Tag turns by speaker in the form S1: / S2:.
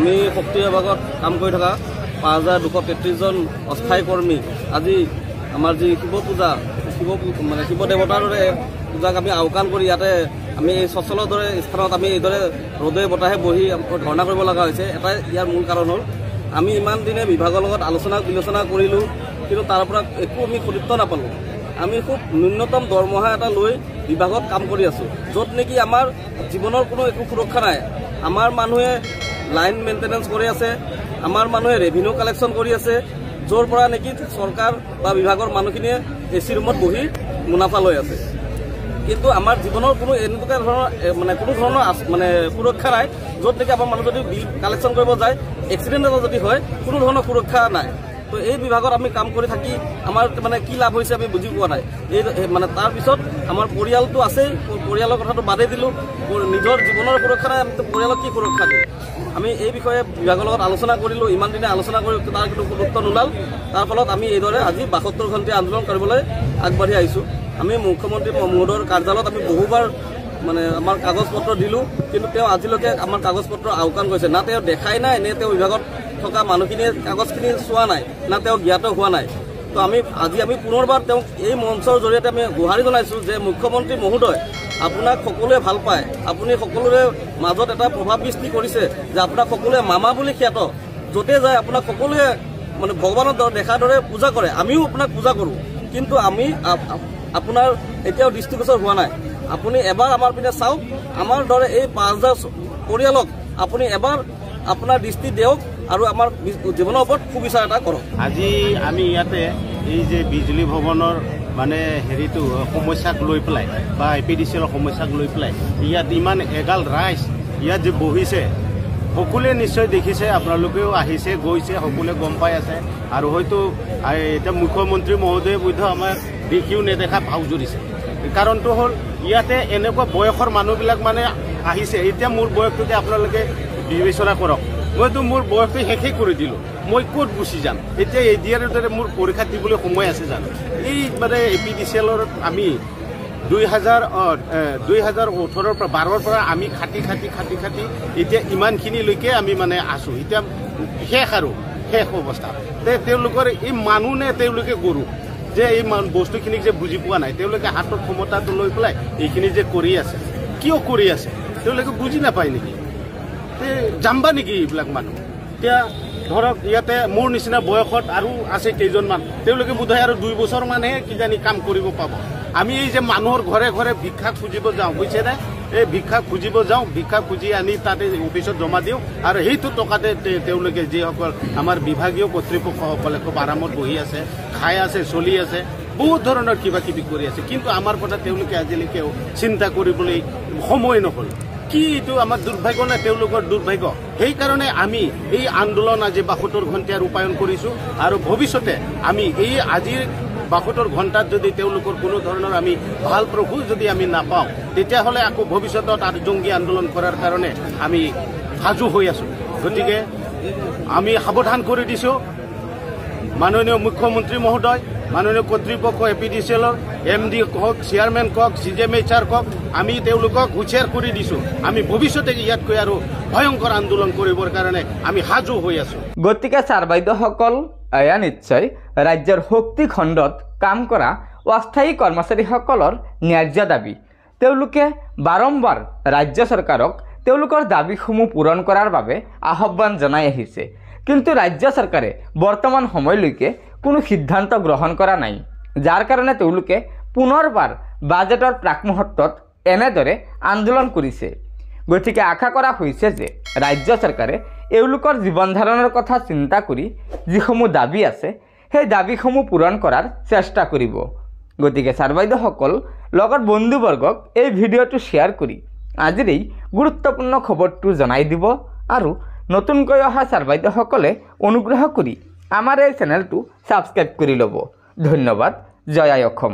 S1: আমি শক্তি বিভাগত কাম কৰি থকা 5233 জন অস্থায়ী কৰ্মী আজি আমাৰ যি শিৱ পূজা শিৱ দেৱতাৰ দৰে পূজাক আমি আওকাণ কৰি ইয়াতে আমি এই সচলৰ দৰে স্থানত আমি এইদৰে ৰ'দে বতাহে বহি ধৰ্ণা কৰিব লগা হৈছে। এটা ইয়াৰ মূল কাৰণ হ'ল আমি ইমান দিনে বিভাগৰ লগত আলোচনা বিলোচনা কৰিলোঁ, কিন্তু তাৰ পৰা একো আমি ফলিত নাপালোঁ। আমি খুব ন্যূনতম দৰমহা এটা লৈ বিভাগত কাম কৰি আছোঁ, য'ত নেকি আমাৰ জীৱনৰ কোনো একো সুৰক্ষা নাই। আমাৰ মানুহে লাইন মেইনটেনেন্স কৰি আছে, আমাৰ মানুহে ৰেভিনিউ কালেকশ্যন কৰি আছে, য'ৰ পৰা নেকি চৰকাৰ বা বিভাগৰ মানুহখিনিয়ে এচি ৰুমত বহি মুনাফা লৈ আছে। কিন্তু আমাৰ জীৱনৰ কোনো এনেকুৱা ধৰণৰ কোনো ধৰণৰ সুৰক্ষা নাই, য'ত নেকি আমাৰ মানুহ যদি বিল কালেকশ্যন কৰিব যায়, এক্সিডেণ্ট এটা যদি হয়, কোনো ধৰণৰ সুৰক্ষা নাই। তো এই বিভাগত আমি কাম কৰি থাকি আমাৰ কি লাভ হৈছে আমি বুজি পোৱা নাই। এই তাৰপিছত আমাৰ পৰিয়ালটো আছেই, পৰিয়ালৰ কথাটো বাদেই দিলোঁ, নিজৰ জীৱনৰ সুৰক্ষা নাই, আমি পৰিয়ালক কি সুৰক্ষা দিম। আমি এই বিষয়ে বিভাগৰ লগত আলোচনা কৰিলোঁ, ইমান দিনে আলোচনা কৰি তাৰ কিন্তু গুৰুত্ব নোলাল। তাৰ ফলত আমি এইদৰে আজি 72 ঘণ্টীয়া আন্দোলন কৰিবলৈ আগবাঢ়ি আহিছোঁ। আমি মুখ্যমন্ত্ৰী মহোদয়ৰ কাৰ্যালয়ত আমি বহুবাৰ আমাৰ কাগজ পত্ৰ দিলোঁ, কিন্তু তেওঁ আজিলৈকে আমাৰ কাগজ পত্ৰ আওকাণ কৰিছে। না তেওঁ দেখাই নাই, নে তেওঁ বিভাগত থকা মানুহখিনিয়ে কাগজখিনি চোৱা নাই, না তেওঁ জ্ঞাত হোৱা নাই। তো আজি আমি পুনৰবাৰ তেওঁক এই মঞ্চৰ জৰিয়তে আমি গুহাৰি জনাইছোঁ যে মুখ্যমন্ত্ৰী মহোদয়, আপোনাক সকলোৱে ভাল পায়, আপুনি সকলোৰে মাজত এটা প্ৰভাৱ সৃষ্টি কৰিছে যে আপোনাক সকলোৱে মামা বুলি খ্যাত, য'তে যায় আপোনাক সকলোৱে ভগৱানৰ দেখাৰ দৰে পূজা কৰে, আমিও আপোনাক পূজা কৰোঁ। কিন্তু আমি আপোনাৰ এতিয়াও দৃষ্টিগোচৰ হোৱা নাই। আপুনি এবাৰ আমাৰ পিনে চাওক, আমাৰ দৰে এই 5000 পৰিয়ালক আপুনি এবাৰ আপোনাৰ দৃষ্টি দিয়ক আৰু আমাৰ জীৱনৰ ওপৰত সুবিচাৰ এটা কৰক।
S2: আজি আমি ইয়াতে এই যে বিজুলী ভৱনৰ হেৰিটো সমস্যাক লৈ পেলাই বা APDCL সমস্যাক লৈ পেলাই ইয়াত ইমান এগাল ৰাইজ ইয়াত যে বহিছে, সকলোৱে নিশ্চয় দেখিছে, আপোনালোকেও আহিছে গৈছে, সকলোৱে গম পাই আছে। আৰু হয়তো এতিয়া মুখ্যমন্ত্ৰী মহোদয়ে বোধ আমাৰ দেখিও নেদেখা ভাও জুৰিছে। কাৰণটো হ'ল ইয়াতে এনেকুৱা বয়সৰ মানুহবিলাক আহিছে। এতিয়া মোৰ বয়সটোতে আপোনালোকে বিবেচনা কৰক, মইতো মোৰ বয়সটো শেষেই কৰি দিলোঁ, মই ক'ত গুচি যাম এতিয়া? এদিয়াৰ দৰে মোৰ পৰীক্ষা দিবলৈ সময় আছে জানো? এই APDCLৰ আমি 2018 পৰা 12ৰ পৰা আমি খাটি এতিয়া ইমানখিনিলৈকে আমি আছোঁ। এতিয়া শেষ অৱস্থা। তেওঁলোকৰ এই মানুহ নে তেওঁলোকে গৰু যে এই বস্তুখিনিক যে বুজি পোৱা নাই, তেওঁলোকে হাতত ক্ষমতাটো লৈ পেলাই এইখিনি যে কৰি আছে, কিয় কৰি আছে তেওঁলোকে বুজি নাপায় নেকি? জাম্বা নেকি এইবিলাক মানুহ? এতিয়া ধৰক ইয়াতে মোৰ নিচিনা বয়সত আৰু আছে কেইজনমান, তেওঁলোকে বোধহয় আৰু 2 বছৰ মানহে কিজানি কাম কৰিব পাব। আমি এই যে মানুহৰ ঘৰে ঘৰে ভিক্ষা খুজিব যাওঁ, বুজিছেনে? এই ভিক্ষা খুজিব যাওঁ, ভিক্ষা খুজি আনি তাতে অফিচত জমা দিওঁ, আৰু সেইটো টকাতে তেওঁলোকে যিসকল আমাৰ বিভাগীয় কৰ্তৃপক্ষসকলে খুব আৰামত বহি আছে, খাই আছে, চলি আছে, বহুত ধৰণৰ কিবা কিবি কৰি আছে। কিন্তু আমাৰ কথা তেওঁলোকে আজিলৈকেও চিন্তা কৰিবলৈ সময় নহ'ল। কি এইটো আমাৰ দুৰ্ভাগ্য নে তেওঁলোকৰ দুৰ্ভাগ্য? সেইকাৰণে আমি এই আন্দোলন আজি 72 ঘণ্টীয়া ৰূপায়ণ কৰিছোঁ। আৰু ভৱিষ্যতে আমি এই আজিৰ 72 ঘণ্টাত যদি তেওঁলোকৰ কোনো ধৰণৰ আমি ভাল প্ৰসূ যদি আমি নাপাওঁ, তেতিয়াহ'লে আকৌ ভৱিষ্যতত আৰু জংগী আন্দোলন কৰাৰ কাৰণে আমি সাজু হৈ আছোঁ। গতিকে আমি সাৱধান কৰি দিছোঁ মাননীয় মুখ্যমন্ত্ৰী মহোদয়, মাননীয় কৰ্তৃপক্ষ APDCLৰ MD কওক, চেয়াৰমেন কওক, CGMHR কওক, আমি তেওঁলোকক হুঁচিয়াৰ কৰি দিছোঁ। আমি ভৱিষ্যতে ইয়াতকৈ আৰু ভয়ংকৰ আন্দোলন কৰিবৰ কাৰণে আমি সাজু হৈ আছোঁ।
S3: গতিকে ছাৰ বাইদেউসকল, এয়া নিশ্চয় ৰাজ্যৰ শক্তি খণ্ডত কাম কৰা অস্থায়ী কৰ্মচাৰীসকলৰ ন্যায্য দাবী। তেওঁলোকে বাৰম্বাৰ ৰাজ্য চৰকাৰক তেওঁলোকৰ দাবীসমূহ পূৰণ কৰাৰ বাবে আহ্বান জনাই আহিছে, কিন্তু ৰাজ্য চৰকাৰে বৰ্তমান সময়লৈকে কোনো সিদ্ধান্ত গ্ৰহণ কৰা নাই, যাৰ কাৰণে তেওঁলোকে পুনৰবাৰ বাজেটৰ প্ৰাক মুহূৰ্তত এনেদৰে আন্দোলন কৰিছে। গতিকে আশা কৰা হৈছে যে ৰাজ্য চৰকাৰে এওঁলোকৰ জীৱন ধাৰণৰ কথা চিন্তা কৰি যিসমূহ দাবী আছে সেই দাবীসমূহ পূৰণ কৰাৰ চেষ্টা কৰিব। গতিকে ছাৰ বাইদেউসকল, লগত বন্ধুবৰ্গক এই ভিডিঅ'টো শ্বেয়াৰ কৰি আজিৰ এই গুৰুত্বপূৰ্ণ খবৰটো জনাই দিব। আৰু নতুনকৈ অহা ছাৰ বাইদেউসকলে অনুগ্ৰহ কৰি আমাৰ এই চেনেলটো ছাবস্ক্ৰাইব কৰি ল'ব। ধন্যবাদ। জয় আই অসম।